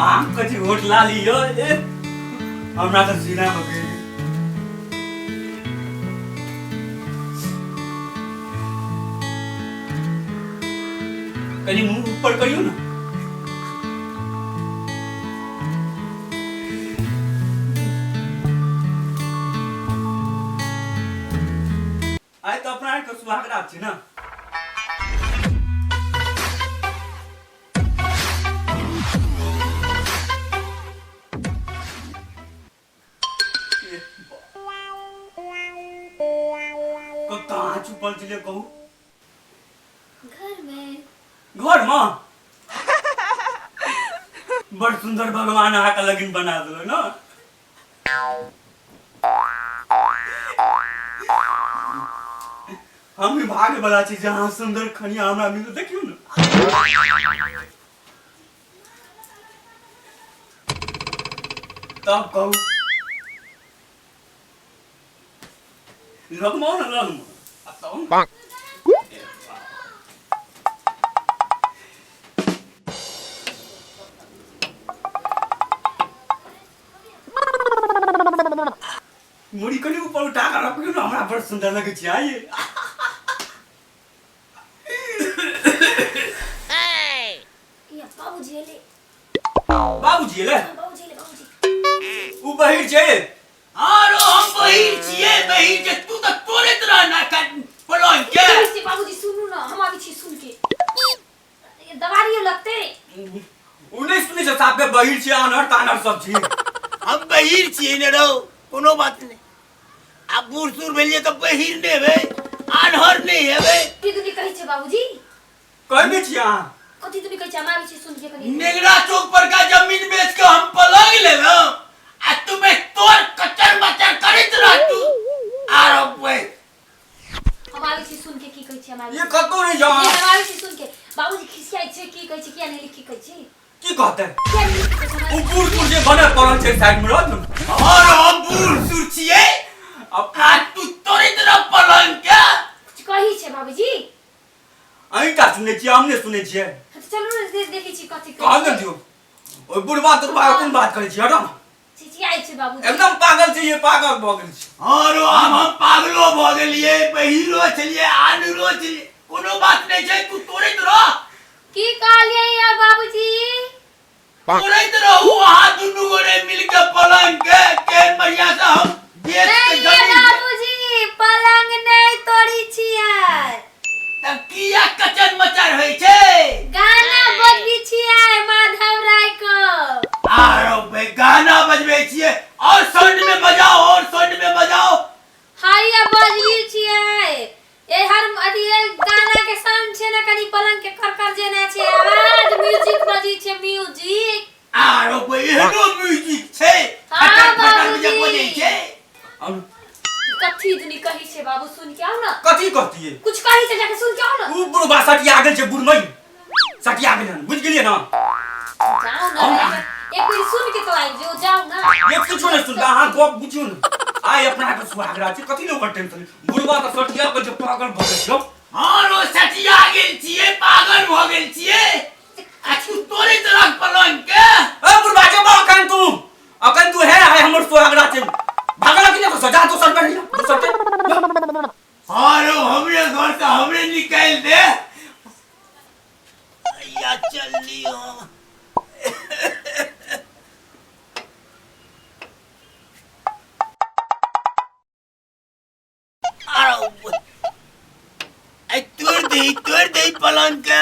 आम कति होटला लियो ए हमरा त जिना भगे कनी मुंह ऊपर करियो ना आइ त अपना को सुहाग रात छी ना कहाँ चुपल चले कहू घर में बड़ सुंदर भगवान आका लगन बना दलो ना हम भी भाग्य वाला छी जहाँ सुंदर खनिया हमरा मिलो देखियो ना तब कहू लगमो ना लगमो अब मुड़ी कनी ऊपर उठा कर रखियो ना हमरा बड़ सुंदर लगे छी आइए बाबूजी ले उ बहिर छे आरो हम बहिर छिए बहिर जे तू त तोरे तरह ना कर पलोन के से बाबूजी सुनू ना हम आबी छी सुन के ये दवारियो लगते उन्हें सुने छ साहब बहिर छे अनहर तानर सब छी हम बहिर छिए ने रो कोनो बात नहीं अब बूढ़ सूर भेलिए तो बहिर ने बे अनहर नहीं हेबे की दुनी कहि छे बाबूजी कहबे छी आ कथि दुनी कहि छे हम आबी छी सुन के कनी नेगरा चौक पर का जमीन बेच के हम पलंग लेबो आ तुम्हें तोर कचर मचर करित रह तू आरो बे हम आबी छी सुन के की कहि छे हम आबी ये कतो नहीं जा ये हम आबी छी सुन के बाबूजी खिसियाई छे की कहि छे किया नहीं लिखी कहि छे की कहते किया नहीं लिखी कहि छे उ बूढ़ जे बने पड़ल छे साइड में रह और हम बूढ़ सूर छिए अब आ तू तोरे तरह पलंग के कुछ कहि छे बाबूजी अई का सुने छी हमने सुने छी चलो ना देखि छी कथि कह दे दियो ओइ बुढ़वा तोरवा कोन बात करे छी हटो चिचियाई छे बाबूजी एकदम पागल छे ये पागल भ गेल छी और हम पागलो भ गेलिए बहिरो छलिए आनरो छलिए कोनो बात नहीं छै तू तोरे तरह की कहलिए या बाबूजी तोरे तरह वहां दुनु गोरे मिल के पलंग के बढ़िया से हम बेच के जमीन बाबूजी पलंग नहीं तोड़ी छियै त किया कचन मचर होई छै गाना बजबी छियै माधव राय को आरो बे गाना बजबे छिए और साउंड में बजाओ और साउंड में बजाओ हाइया बजबी छियै ए हर अथी गाना के साउंड छै ना कनी पलंग के खरखर जेना छै आवाज म्यूजिक बजी छै म्यूजिक आरो बे एनो म्यूजिक छै हां फटक बजे बाबूजी छै कथि दुनी कहि छे बाबू सुन के आओ ना कथि कहती है कुछ कहि छे जाके सुन के आओ ना उ बुढ़वा सटिया गेल छे बुढ़मई सटिया गेल बुझ गेलिए ना जाओ ना एक बार सुन के तो आई जो जाओ ना ये कुछ नहीं सुनता हां गप बुझियो ना आइ अपना के सुहाग रात कथि लो टेंशन बुढ़वा त सटिया के जे पागल भ गेल छो आरो सटिया गेल छिए पागल भ गेल छिए आ तू तोरे तरह पलंग के ए बुढ़वा के बाकन तू है हमर सुहाग रात भागल कि नहीं सजा तो सर पे तो सर पे आरो हमरे घर से हमरे निकाल दे या चलनी हो आरो आई तोड़ दे पलंग के